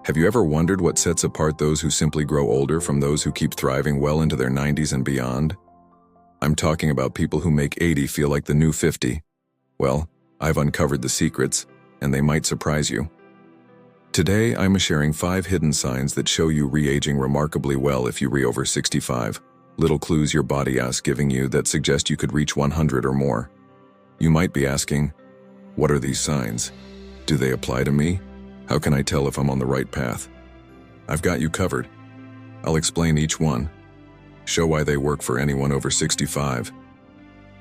Have you ever wondered what sets apart those who simply grow older from those who keep thriving well into their 90s and beyond? I'm talking about people who make 80 feel like the new 50. Well, I've uncovered the secrets, and they might surprise you. Today, I'm sharing 5 hidden signs that show you re-aging remarkably well if you over 65. Little clues your body is giving you that suggest you could reach 100 or more. You might be asking, what are these signs? Do they apply to me? How can I tell if I'm on the right path? I've got you covered. I'll explain each one, show why they work for anyone over 65,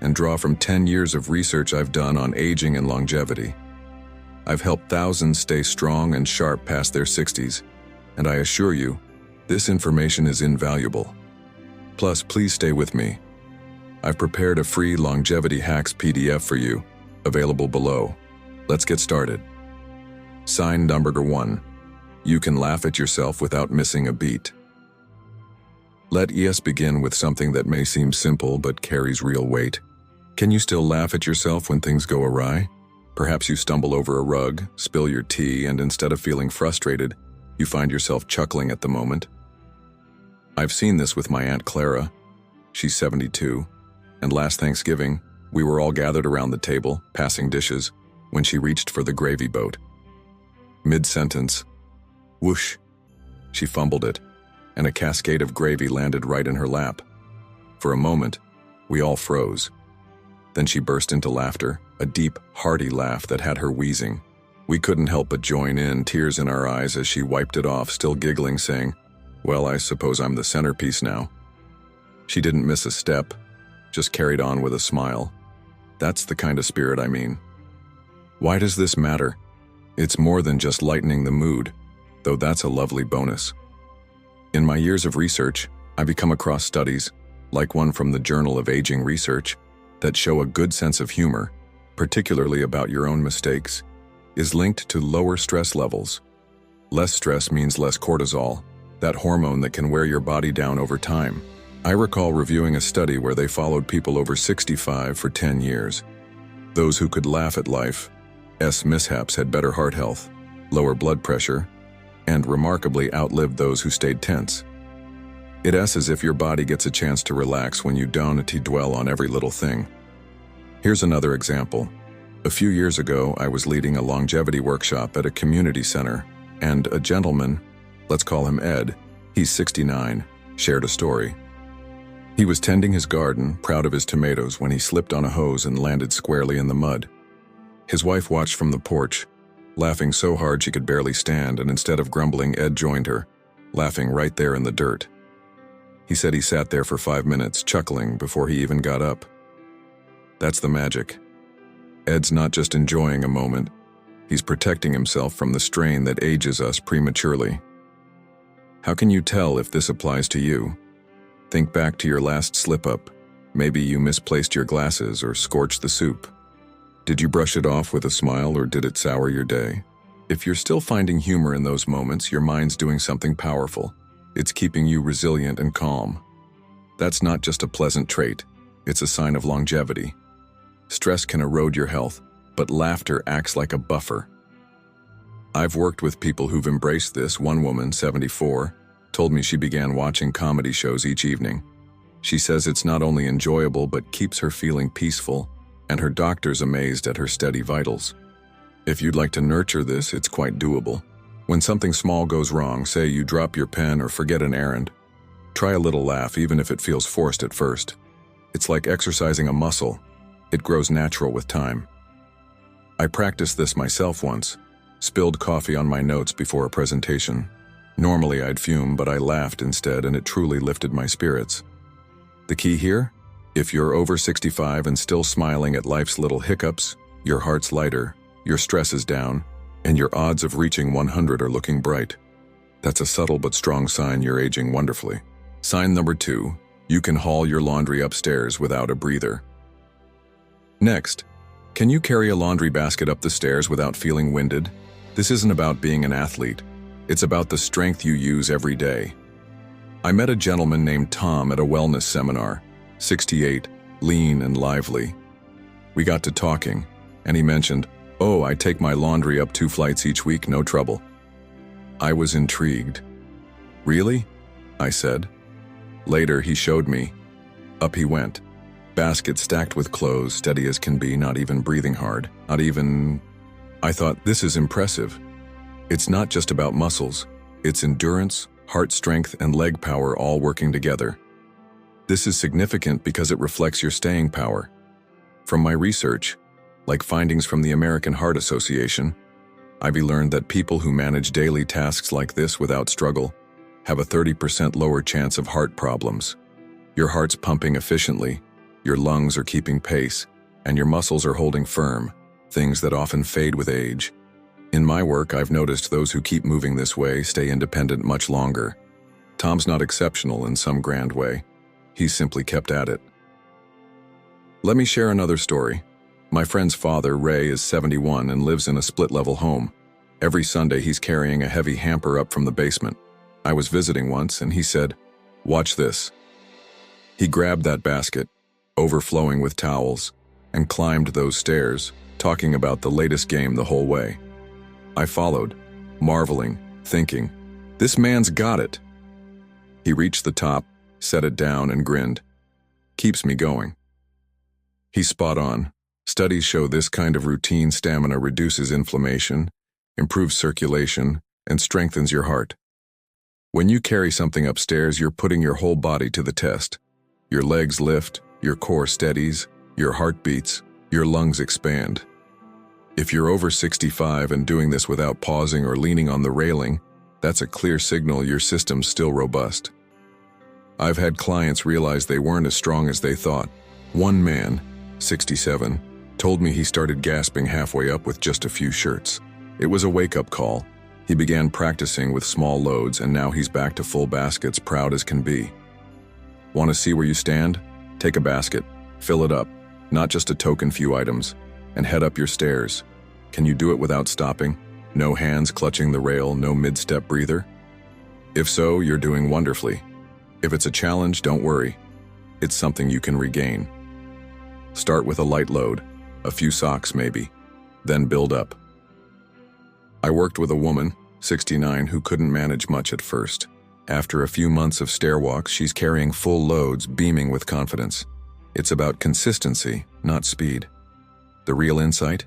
and draw from 10 years of research I've done on aging and longevity. I've helped thousands stay strong and sharp past their 60s, and I assure you, this information is invaluable. Plus, please stay with me. I've prepared a free longevity hacks PDF for you, available below. Let's get started. Sign number 1. You can laugh at yourself without missing a beat. Let us begin with something that may seem simple but carries real weight. Can you still laugh at yourself when things go awry? Perhaps you stumble over a rug, spill your tea, and instead of feeling frustrated, you find yourself chuckling at the moment. I've seen this with my Aunt Clara. She's 72, and last Thanksgiving, we were all gathered around the table, passing dishes, when she reached for the gravy boat. Mid-sentence, whoosh, she fumbled it, and a cascade of gravy landed right in her lap. For a moment, we all froze. Then she burst into laughter, a deep, hearty laugh that had her wheezing. We couldn't help but join in, tears in our eyes as she wiped it off, still giggling, saying, "Well, I suppose I'm the centerpiece now." She didn't miss a step, just carried on with a smile. That's the kind of spirit I mean. Why does this matter? It's more than just lightening the mood, though that's a lovely bonus. In my years of research, I've come across studies, like one from the Journal of Aging Research, that show a good sense of humor, particularly about your own mistakes, is linked to lower stress levels. Less stress means less cortisol, that hormone that can wear your body down over time. I recall reviewing a study where they followed people over 65 for 10 years. Those who could laugh at life's mishaps had better heart health, lower blood pressure, and remarkably outlived those who stayed tense. It's as if your body gets a chance to relax when you don't dwell on every little thing. Here's another example. A few years ago, I was leading a longevity workshop at a community center, and a gentleman, let's call him Ed, he's 69, shared a story. He was tending his garden, proud of his tomatoes, when he slipped on a hose and landed squarely in the mud. His wife watched from the porch, laughing so hard she could barely stand, and instead of grumbling, Ed joined her, laughing right there in the dirt. He said he sat there for 5 minutes, chuckling before he even got up. That's the magic. Ed's not just enjoying a moment, he's protecting himself from the strain that ages us prematurely. How can you tell if this applies to you? Think back to your last slip-up. Maybe you misplaced your glasses or scorched the soup. Did you brush it off with a smile, or did it sour your day? If you're still finding humor in those moments, your mind's doing something powerful. It's keeping you resilient and calm. That's not just a pleasant trait, it's a sign of longevity. Stress can erode your health, but laughter acts like a buffer. I've worked with people who've embraced this. One woman, 74, told me she began watching comedy shows each evening. She says it's not only enjoyable but keeps her feeling peaceful, and her doctor's amazed at her steady vitals. If you'd like to nurture this, it's quite doable. When something small goes wrong, say you drop your pen or forget an errand, try a little laugh even if it feels forced at first. It's like exercising a muscle. It grows natural with time. I practiced this myself once, spilled coffee on my notes before a presentation. Normally I'd fume, but I laughed instead, and it truly lifted my spirits. The key here? If you're over 65 and still smiling at life's little hiccups, your heart's lighter, your stress is down, and your odds of reaching 100 are looking bright. That's a subtle but strong sign you're aging wonderfully. Sign number 2, you can haul your laundry upstairs without a breather. Next, can you carry a laundry basket up the stairs without feeling winded? This isn't about being an athlete. It's about the strength you use every day. I met a gentleman named Tom at a wellness seminar, 68, lean and lively. We got to talking, and he mentioned, "Oh, I take my laundry up 2 flights each week, no trouble." I was intrigued. Really? I said. Later, he showed me. Up he went. Basket stacked with clothes, steady as can be, not even breathing hard. Not even... I thought, this is impressive. It's not just about muscles. It's endurance, heart strength, and leg power all working together. This is significant because it reflects your staying power. From my research, like findings from the American Heart Association, I've learned that people who manage daily tasks like this without struggle have a 30% lower chance of heart problems. Your heart's pumping efficiently, your lungs are keeping pace, and your muscles are holding firm, things that often fade with age. In my work, I've noticed those who keep moving this way stay independent much longer. Tom's not exceptional in some grand way. He's simply kept at it. Let me share another story. My friend's father, Ray, is 71 and lives in a split-level home. Every Sunday, he's carrying a heavy hamper up from the basement. I was visiting once, and he said, "Watch this." He grabbed that basket, overflowing with towels, and climbed those stairs, talking about the latest game the whole way. I followed, marveling, thinking, this man's got it. He reached the top, set it down, and grinned. Keeps me going. He's spot on. Studies show this kind of routine stamina reduces inflammation, improves circulation, and strengthens your heart. When you carry something upstairs, you're putting your whole body to the test. Your legs lift, your core steadies, your heart beats, your lungs expand. If you're over 65 and doing this without pausing or leaning on the railing, that's a clear signal your system's still robust. I've had clients realize they weren't as strong as they thought. One man, 67, told me he started gasping halfway up with just a few shirts. It was a wake-up call. He began practicing with small loads, and now he's back to full baskets, proud as can be. Want to see where you stand? Take a basket, fill it up, not just a token few items, and head up your stairs. Can you do it without stopping? No hands clutching the rail, no mid-step breather? If so, you're doing wonderfully. If it's a challenge, don't worry. It's something you can regain. Start with a light load, a few socks maybe, then build up. I worked with a woman, 69, who couldn't manage much at first. After a few months of stair walks, she's carrying full loads, beaming with confidence. It's about consistency, not speed. The real insight?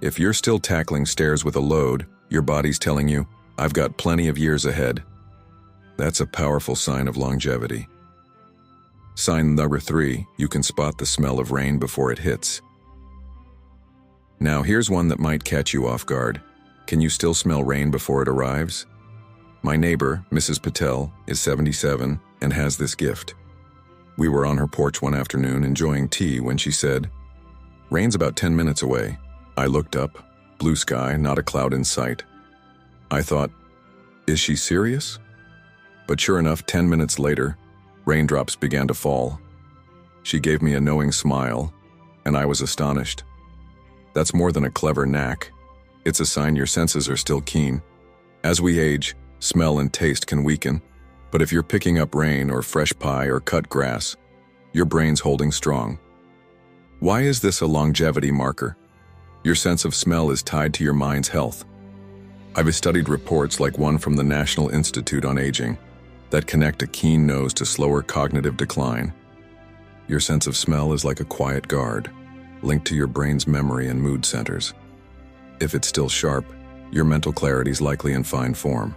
If you're still tackling stairs with a load, your body's telling you, I've got plenty of years ahead. That's a powerful sign of longevity. Sign number 3, you can spot the smell of rain before it hits. Now here's one that might catch you off guard. Can you still smell rain before it arrives? My neighbor, Mrs. Patel, is 77 and has this gift. We were on her porch one afternoon enjoying tea when she said, "Rain's about 10 minutes away." I looked up, blue sky, not a cloud in sight. I thought, is she serious? But sure enough, 10 minutes later, raindrops began to fall. She gave me a knowing smile, and I was astonished. That's more than a clever knack. It's a sign your senses are still keen. As we age, smell and taste can weaken, but if you're picking up rain or fresh pie or cut grass, your brain's holding strong. Why is this a longevity marker? Your sense of smell is tied to your mind's health. I've studied reports like one from the National Institute on Aging that connect a keen nose to slower cognitive decline. Your sense of smell is like a quiet guard, linked to your brain's memory and mood centers. If it's still sharp, your mental clarity's likely in fine form.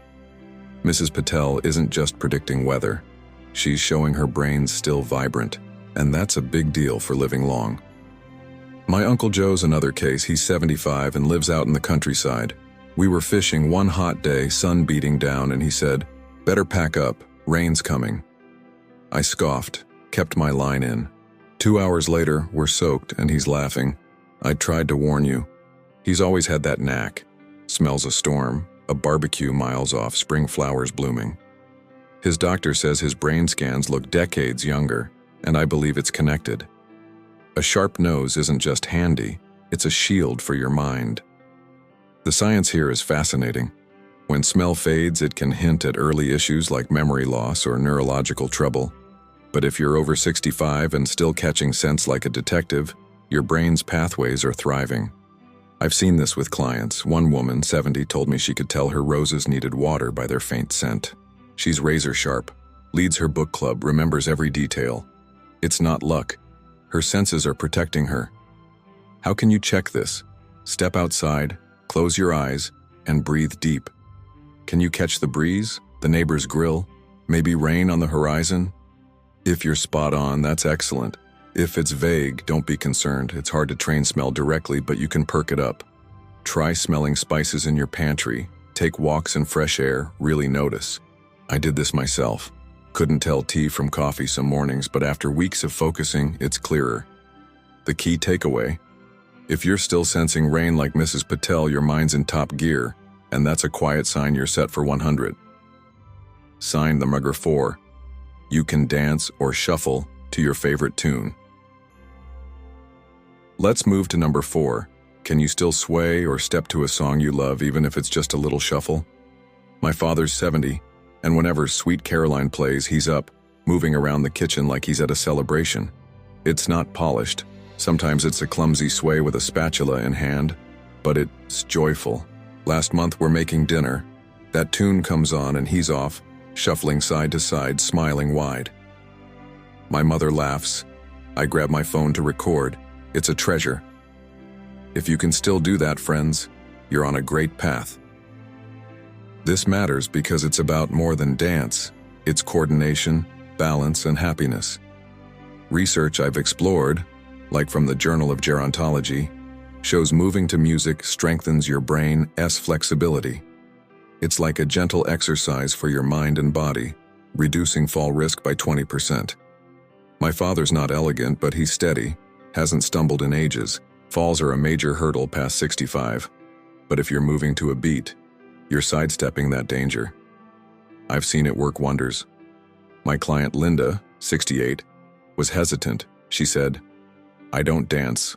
Mrs. Patel isn't just predicting weather. She's showing her brain's still vibrant, and that's a big deal for living long. My Uncle Joe's another case. He's 75 and lives out in the countryside. We were fishing one hot day, sun beating down, and he said, "Better pack up, rain's coming." I scoffed, kept my line in. 2 hours later, we're soaked, and he's laughing. I tried to warn you. He's always had that knack. Smells a storm, a barbecue miles off, spring flowers blooming. His doctor says his brain scans look decades younger, and I believe it's connected. A sharp nose isn't just handy, it's a shield for your mind. The science here is fascinating. When smell fades, it can hint at early issues like memory loss or neurological trouble. But if you're over 65 and still catching scents like a detective, your brain's pathways are thriving. I've seen this with clients. One woman, 70, told me she could tell her roses needed water by their faint scent. She's razor sharp, leads her book club, remembers every detail. It's not luck. Her senses are protecting her. How can you check this? Step outside, close your eyes, and breathe deep. Can you catch the breeze, the neighbor's grill, maybe rain on the horizon? If you're spot on, that's excellent. If it's vague, don't be concerned. It's hard to train smell directly, but you can perk it up. Try smelling spices in your pantry. Take walks in fresh air, really notice. I did this myself. Couldn't tell tea from coffee some mornings, but after weeks of focusing, it's clearer. The key takeaway: if you're still sensing rain like Mrs. Patel, your mind's in top gear, and that's a quiet sign you're set for 100. Sign number 4. You can dance or shuffle to your favorite tune. Let's move to number 4. Can you still sway or step to a song you love, even if it's just a little shuffle? My father's 70, and whenever Sweet Caroline plays, he's up, moving around the kitchen like he's at a celebration. It's not polished. Sometimes it's a clumsy sway with a spatula in hand, but it's joyful. Last month we're making dinner. That tune comes on and he's off, shuffling side to side, smiling wide. My mother laughs. I grab my phone to record. It's a treasure. If you can still do that, friends, you're on a great path. This matters because it's about more than dance. It's coordination, balance, and happiness. Research I've explored, like from the Journal of Gerontology, shows moving to music strengthens your brain's flexibility. It's like a gentle exercise for your mind and body, reducing fall risk by 20%. My father's not elegant, but he's steady, hasn't stumbled in ages. Falls are a major hurdle past 65. But if you're moving to a beat, you're sidestepping that danger. I've seen it work wonders. My client Linda, 68, was hesitant. She said, "I don't dance."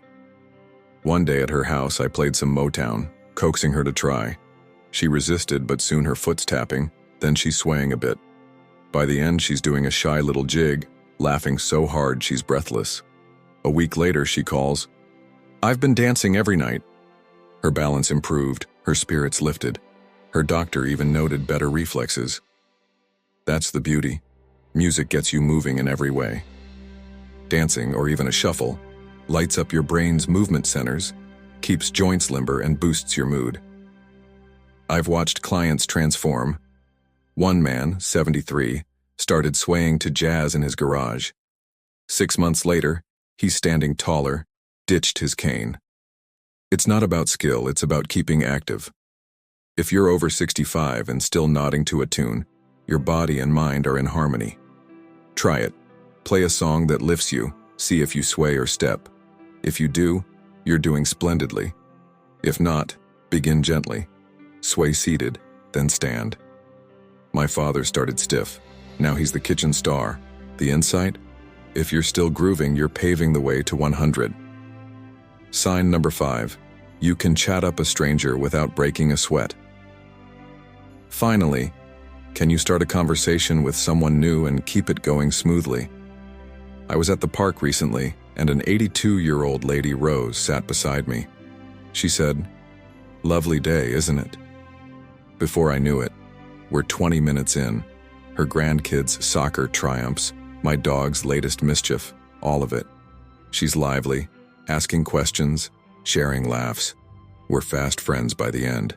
One day at her house, I played some Motown, coaxing her to try. She resisted, but soon her foot's tapping, then she's swaying a bit. By the end, she's doing a shy little jig, laughing so hard she's breathless. A week later, she calls, "I've been dancing every night." Her balance improved, her spirits lifted. Her doctor even noted better reflexes. That's the beauty. Music gets you moving in every way. Dancing, or even a shuffle, lights up your brain's movement centers, keeps joints limber, and boosts your mood. I've watched clients transform. One man, 73, started swaying to jazz in his garage. 6 months later, he's standing taller, ditched his cane. It's not about skill, it's about keeping active. If you're over 65 and still nodding to a tune, your body and mind are in harmony. Try it. Play a song that lifts you, see if you sway or step. If you do, you're doing splendidly. If not, begin gently. Sway seated, then stand. My father started stiff. Now he's the kitchen star. The insight? If you're still grooving, you're paving the way to 100. Sign number 5. You can chat up a stranger without breaking a sweat. Finally, can you start a conversation with someone new and keep it going smoothly? I was at the park recently, and an 82-year-old lady, Rose, sat beside me. She said, "Lovely day, isn't it?" Before I knew it, we're 20 minutes in. Her grandkids' soccer triumphs, my dog's latest mischief, all of it. She's lively, asking questions, sharing laughs. We're fast friends by the end.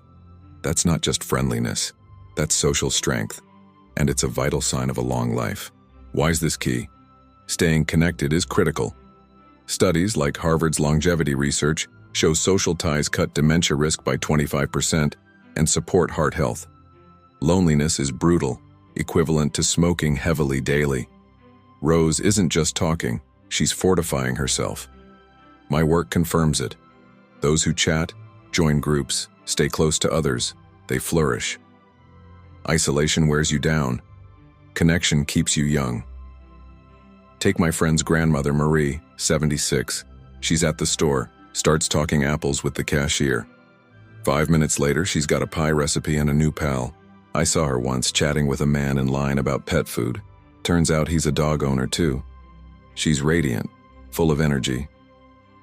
That's not just friendliness, that's social strength, and it's a vital sign of a long life. Why's this key? Staying connected is critical. Studies like Harvard's longevity research show social ties cut dementia risk by 25% and support heart health. Loneliness is brutal, equivalent to smoking heavily daily. Rose isn't just talking, she's fortifying herself. My work confirms it. Those who chat, join groups, stay close to others, they flourish. Isolation wears you down. Connection keeps you young. Take my friend's grandmother, Marie, 76. She's at the store, starts talking apples with the cashier. 5 minutes later, she's got a pie recipe and a new pal. I saw her once chatting with a man in line about pet food. Turns out he's a dog owner too. She's radiant, full of energy.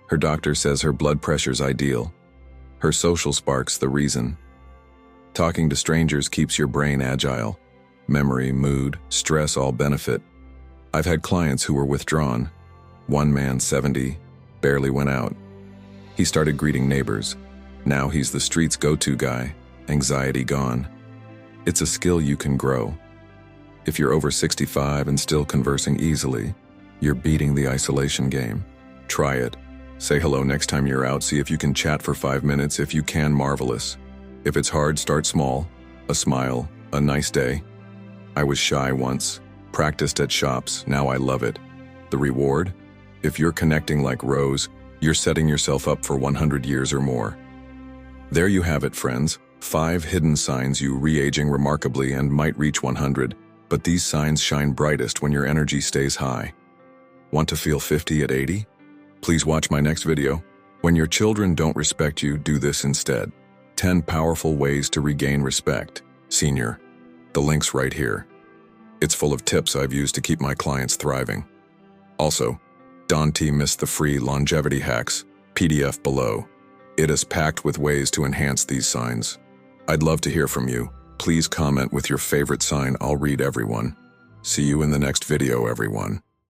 Her doctor says her blood pressure's ideal. Her social spark's the reason. Talking to strangers keeps your brain agile. Memory, mood, stress all benefit. I've had clients who were withdrawn. One man, 70, barely went out. He started greeting neighbors. Now he's the street's go-to guy, anxiety gone. It's a skill you can grow. If you're over 65 and still conversing easily, you're beating the isolation game. Try it. Say hello next time you're out, see if you can chat for 5 minutes. If you can, marvelous. If it's hard, start small. A smile, a nice day. I was shy once, practiced at shops, now I love it. The reward? If you're connecting like Rose, you're setting yourself up for 100 years or more. There you have it, friends. 5 hidden signs you re-aging remarkably and might reach 100, but these signs shine brightest when your energy stays high. Want to feel 50 at 80? Please watch my next video. When your children don't respect you, do this instead. 10 powerful ways to regain respect. Senior. The link's right here. It's full of tips I've used to keep my clients thriving. Also, don't miss the free longevity hacks PDF below. It is packed with ways to enhance these signs. I'd love to hear from you. Please comment with your favorite sign. I'll read everyone. See you in the next video, everyone.